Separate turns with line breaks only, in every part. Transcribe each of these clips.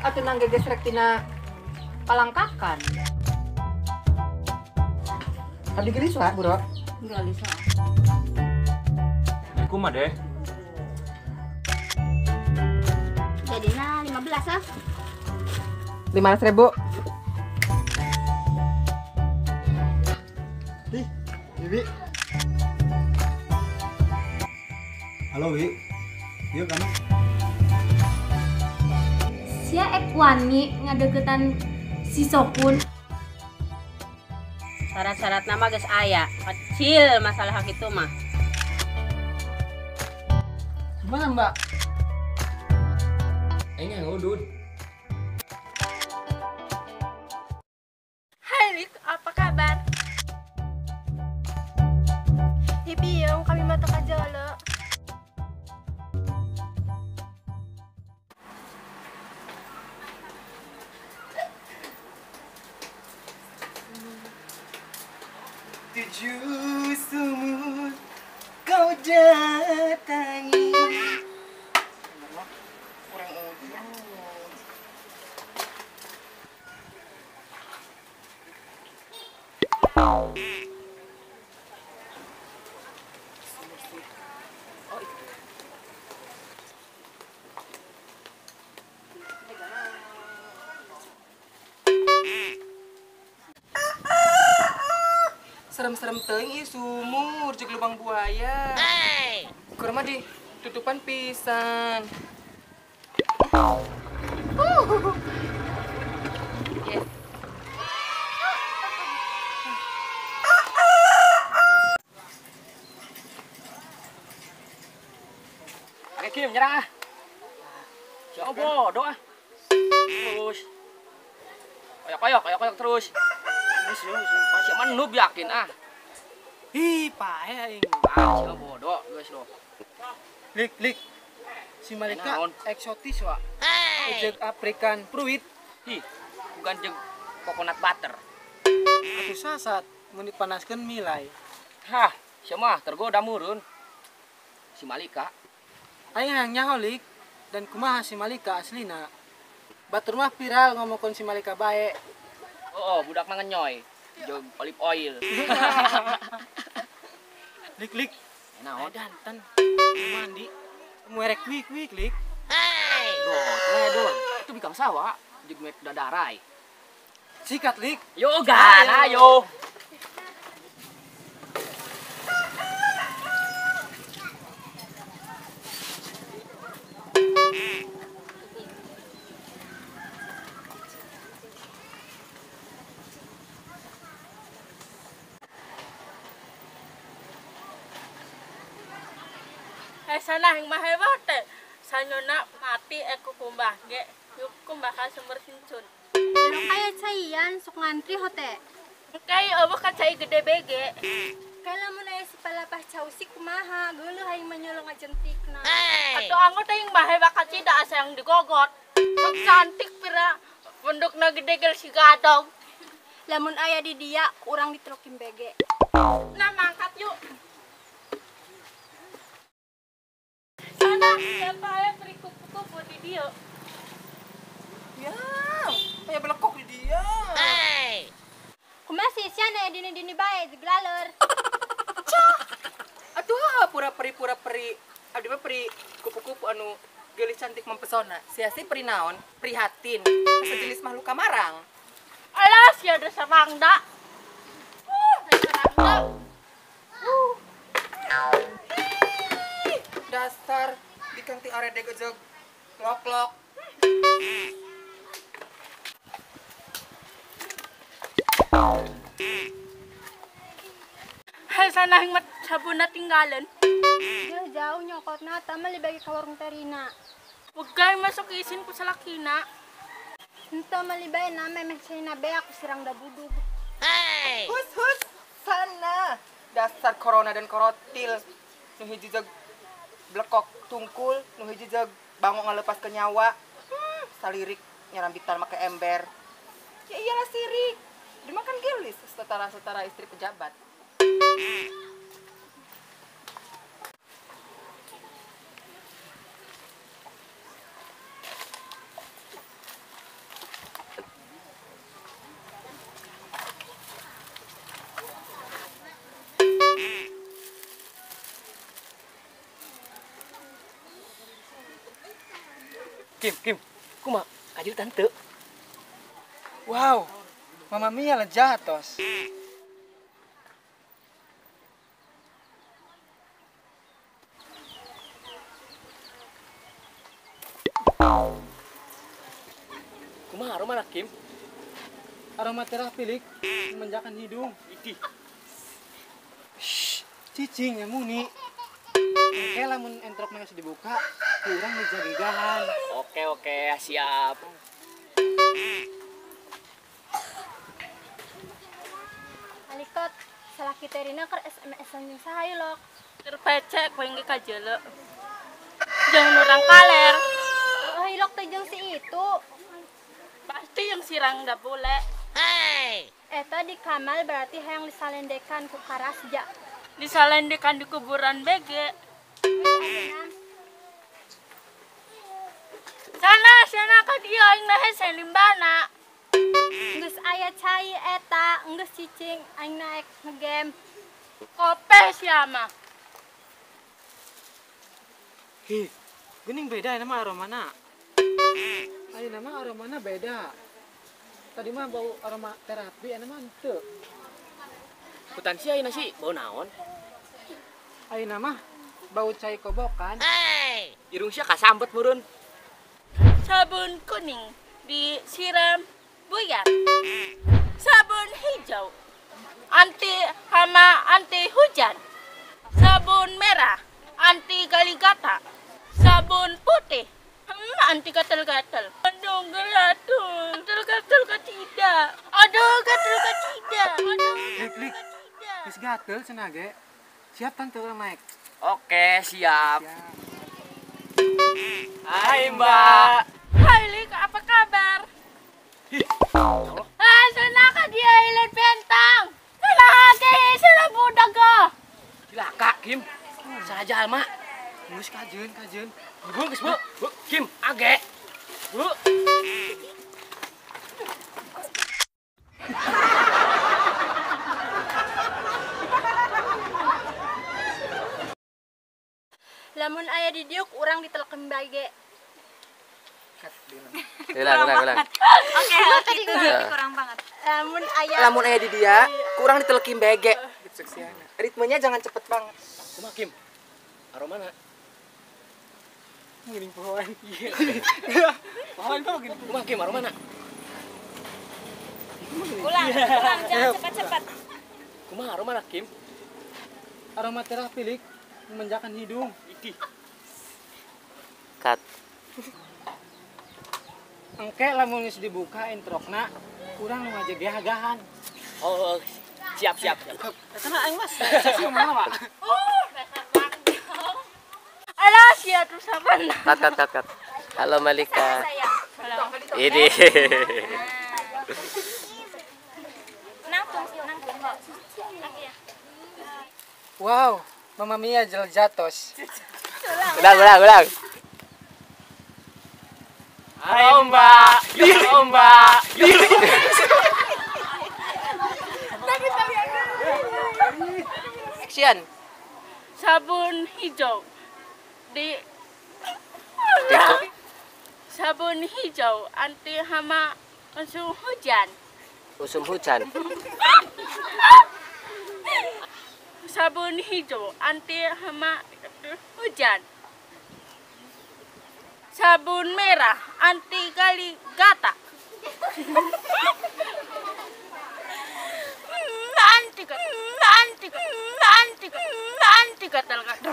Atau nang gegesrek tina palangkakan. Abdi gelis wa, Bro?
Gelis wa.
Kumaha deh?
Jadinya 15 ah.
500.000.
Bibi. Halo, Wi. Yuk kamu.
Sia ek wani ngadegetan si Sokun.
Syarat-syarat nama geus aya. Kecil masalah itu mah.
Gimana, Mbak?
Aing yang udud.
Hai Lik, apa kabar? Ibiyong kami mata kajala.
Tujuh sumur kau datangi. Kurang serem-serem teuing ieu sumur jeung lubang buaya. Keur mah ditutupan pisan. Yes.
Oke, Kim nyerang ah. Siapa bodoh ah. Terus. Koyok terus. Terus siapa noob yakin ah.
Ih, pae aing.
Ah, siapa bodoh guys lo.
Lik. Si Malika
Naon?
eksotis wa. Ejek African fruit.
Hi, bukan jeung coconut butter.
Atuh sasat mun dipanaskeun milai.
Hah, siapa tergoda murun. Si Malika.
Aing nyaho Lik. Dan kumaha si Malika aslina? Batur mah viral ngomongkeun si Malika bae.
Oh, budak mah ngenyoy. Jeung olive oil.
Lik.
Naon?
Danten. Mandi. Muerek wik Lik.
Ledor. Itu bikang sawa jeung mek dadarai.
Sikat Lik.
Yo gana yo.
Sana yang mahewat teh. Sanyona mati aku kumbah ge. Yuk kumbah ka sumber sincun.
Lo kaya cayan sok ngantri hote.
Kay eueuh ka cai gede bege.
Kaya lamun aya si palapah causi kumaha, geuleuh hayang manyolong ajentikna.
Atuh anggot teh yang mahewa ka cida asa yang digogot. Sok cantik pira. Pundukna gede gel si gadong.
Lamun aya di dia, urang ditelokin bege.
Nah mangkat yuk. Sana siapa aya beri kupu-kupu di dia.
Ya, aya belekok di dia.
Kumaha sih sia dini-dini bae jeglaler.
Aduh, pura peri. Abdi mah peri kupu-kupu anu geulis cantik mempesona. Sia si peri naon? Prihatin. Sejenis makhluk kamarang.
Alas ya ada sarangda. Sarangda.
Dasar dikang ti arede gejeg lok-lok.
Hai sana yang mat sabuna tinggalan.
Jauh nyokotna tama libagi ka warung Terina.
Wagay masuk isin ku sa lakina.
Ento malibay na may meksina be aku sirang dabudug.
Hus sana. Dasar corona dan korotil. Nu hiji jeg blekok tungkul, nu hiji jeg bangong ngalepas ke nyawa. Salirik nyarambitan make ember. Ya iyalah sirik. Dimakan gelis setara istri pejabat.
Kim. Kumaha kajil tante?
Wow, Mama Mia lejatos.
Kumaha aroma Kim?
Aromaterapi lik, memanjakan hidung.
Idih.
Cicing ya muni. Oke lamun entrok nangis dibuka, kurang ngejagigahan.
Oke, siap.
Alikot, salah kita Rina ker SMS-an jeung saha lok.
Terpecek kowe ge kajele. Jeung nurang kaler.
Oh, hilok teh jeung si itu.
Pasti yang sirang da bule.
Eta di Kamal berarti hayang disalendekan ku Karasja.
Disalendekan di kuburan BG. Sana ka dia aing nahe selimbana.
Geus aya cai eta, geus cicing aing naek ngegame.
Kope siama.
Hi, gening beda nama aromana. Ayo nama aromana beda. Tadi mah bau aroma terapi, nama henteu.
Hutan si ayeuna sih bau naon?
Ayo nama bau cai kobokan.
Irung sia kasambet meureun.
Sabun kuning disiram buyar. Sabun hijau anti hama anti hujan. Sabun merah anti galigata. Sabun putih anti gatal-gatal. Aduh gatal ketidak. Aduh gatal ketidak.
Lik, geus gatel cenah ge. Siap tante urang naik.
Oke, siap. Hai, Mbak.
Hai Lik, apa kabar? Sana ka dia ilan bentang. Sana hake, sana budak ga.
Cilaka, Kim. Salah jalma.
Geus kajeun.
Geus, Bu. Kim, age. Bu.
Lamun aya di diuk urang ditelekem bage.
Ulang.
Oke, tadi kurang banget.
Lamun aya di dia, kurang ditelekim bege. Ritmenya jangan cepet banget.
Kumaha, Kim? Aromana?
Ngiring pohon.
Pohon kok gini. Kumaha, Kim? Aromana?
Ulang, jangan cepat-cepat.
Kumaha aromana, Kim?
Aromaterapi lik, memanjakan hidung.
Idih.
Cut.
Engke lamun geus dibuka entrokna, kurang nu ngajegehagahan.
Oh, siap.
Karena aing mas, sih mana Pak?
Alah sia tuh saban.
Cut. Halo Malika. Ini.
Wow, Mama Mia jeljatos.
Ulang.
Halo, Mbak. Mbak.
Action.
Sabun hijau sabun hijau anti hama musim hujan.
Musim hujan.
Sabun hijau anti hama hujan. Sabun merah anti galigata. Anti gatal-gatal.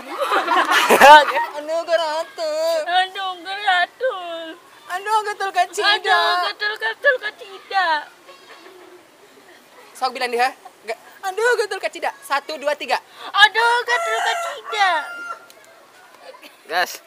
Anu garatul. Anu gatul kacida.
Gatal kacida.
Sok bilang dia. Aduh gatul kacida. 1 2 3.
Aduh gatal kacida.
Gas.